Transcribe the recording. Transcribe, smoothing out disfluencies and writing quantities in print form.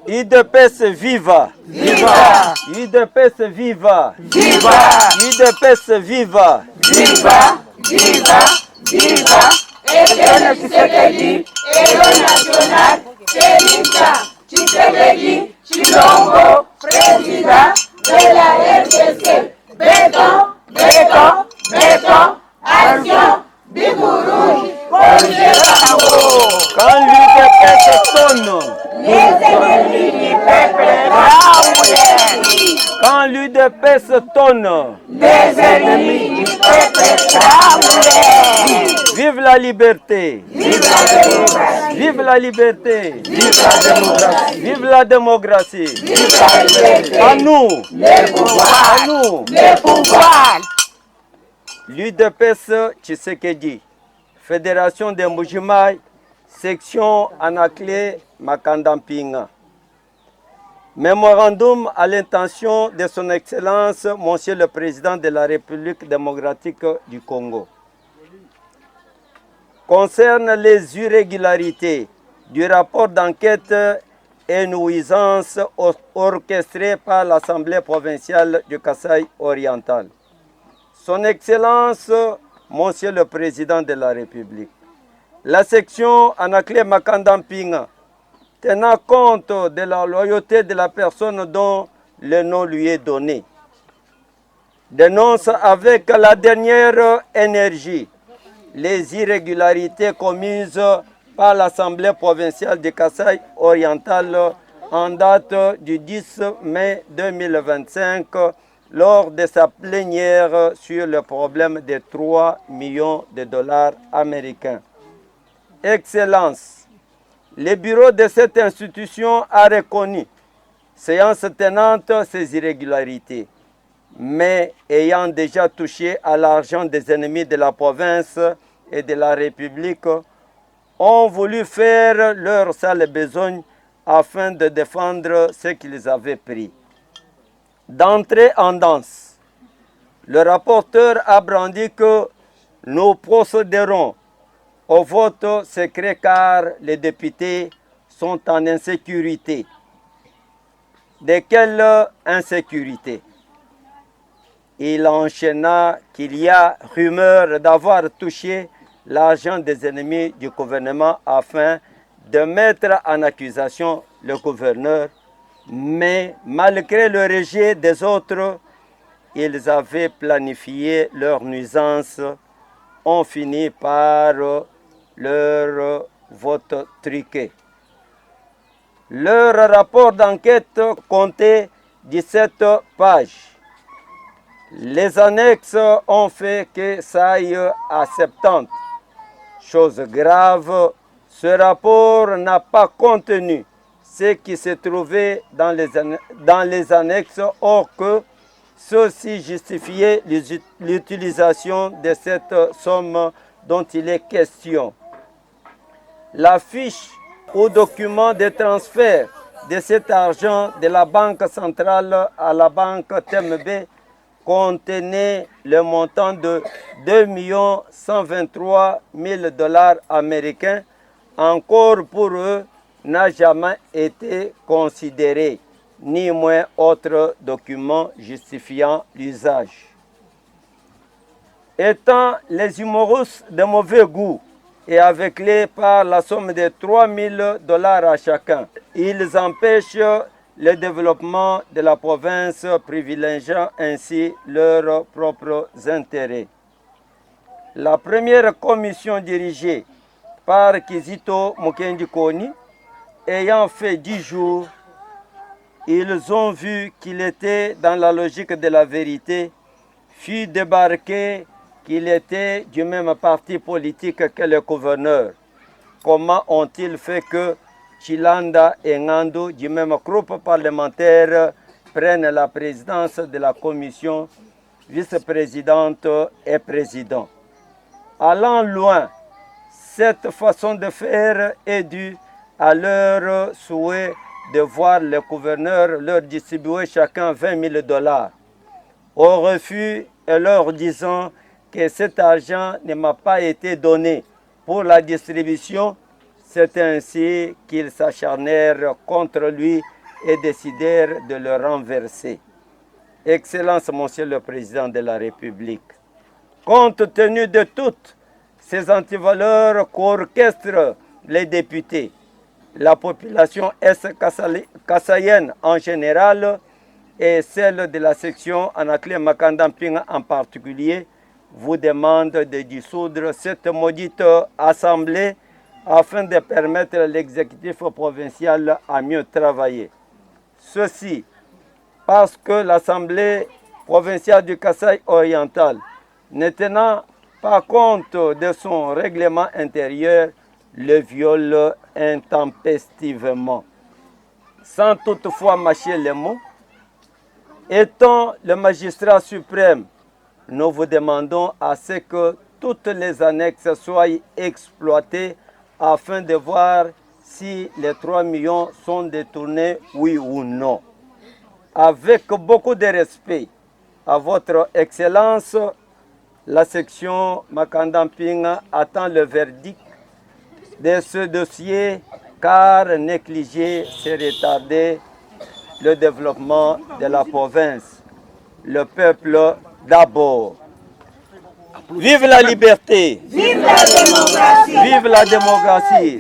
UDPS viva! Viva! UDPS viva! Viva! UDPS viva! Viva! Viva! Viva! Etienne Tshisekedi, héros national, Félix Tshisekedi, Tshilombo, président de la RDC. Béton, béton, béton, action, Bigourouge, corrigez Bango. Quand l'UDPS sonne, Les ennemis du peuple tremblent. quand l'UDPS tonne, Les ennemis du peuple tremblent. vive la liberté! Vive la démocratie! Vive la liberté! Vive la démocratie! Vive la démocratie! Vive la liberté! À nous! Les pouvoirs! À nous! Les pouvoirs! L'UDPS Tshisekedi, Fédération des Mbujimayi, section Anaclé Makandampinga. Mémorandum à l'intention de son Excellence, Monsieur le Président de la République démocratique du Congo. Concerne les irrégularités du rapport d'enquête et nuisances orchestré par l'Assemblée provinciale du Kasaï oriental. Son Excellence, Monsieur le Président de la République. La section Anaclé Makandampinga, tenant compte de la loyauté de la personne dont le nom lui est donné, dénonce avec la dernière énergie les irrégularités commises par l'Assemblée provinciale du Kasaï oriental en date du 10 mai 2025 lors de sa plénière sur le problème des 3 millions de dollars américains. Excellence, le bureau de cette institution a reconnu, séance tenante, ces irrégularités, mais ayant déjà touché à l'argent des ennemis de la province et de la République, ont voulu faire leur sale besogne afin de défendre ce qu'ils avaient pris. D'entrée en danse, le rapporteur a brandi que nous procéderons au vote secret car les députés sont en insécurité. De quelle insécurité? Il enchaîna qu'il y a rumeur d'avoir touché l'argent des ennemis du gouvernement afin de mettre en accusation le gouverneur, mais malgré le rejet des autres, ils avaient planifié leur nuisance, ont fini par leur vote truqué. Leur rapport d'enquête comptait 17 pages. Les annexes ont fait que ça aille à 70. Chose grave, ce rapport n'a pas contenu ce qui se trouvait dans les annexes, or que ceci justifiait l'utilisation de cette somme dont il est question. La fiche ou document de transfert de cet argent de la Banque centrale à la Banque TMB contenait le montant de 2 123 000 dollars américains. Encore pour eux, n'a jamais été considéré, ni moins autre document justifiant l'usage. Étant les humoristes de mauvais goût et aveuglés par la somme de 3 000 dollars à chacun, ils empêchent le développement de la province, privilégiant ainsi leurs propres intérêts. La première commission dirigée par Kizito Mukendi Koni, ayant fait 10 jours, ils ont vu qu'il était dans la logique de la vérité, fut débarqué qu'il était du même parti politique que le gouverneur. Comment ont-ils fait que Chilanda et Ngando, du même groupe parlementaire, prennent la présidence de la commission, vice-présidente et président? Allant loin, cette façon de faire est due à leur souhait de voir le gouverneur leur distribuer chacun 20 000 dollars. Au refus et leur disant que cet argent ne m'a pas été donné pour la distribution, C'est ainsi qu'ils s'acharnèrent contre lui et décidèrent de le renverser. Excellence, Monsieur le Président de la République, compte tenu de toutes ces antivaleurs qu'orchestrent les députés, la population est-kassaïenne en général et celle de la section Anakle Makandampinga en particulier vous demande de dissoudre cette maudite assemblée afin de permettre à l'exécutif provincial à mieux travailler. Ceci parce que l'Assemblée provinciale du Kasaï oriental, ne tenant pas compte de son règlement intérieur, le viole intempestivement. Sans toutefois mâcher les mots, étant le magistrat suprême, nous vous demandons à ce que toutes les annexes soient exploitées afin de voir si les 3 millions sont détournés, oui ou non. Avec beaucoup de respect à votre Excellence, la section Makandampinga attend le verdict de ce dossier car négliger, c'est retarder le développement de la province. Le peuple d'abord. Vive la liberté! Vive la démocratie! Vive la démocratie!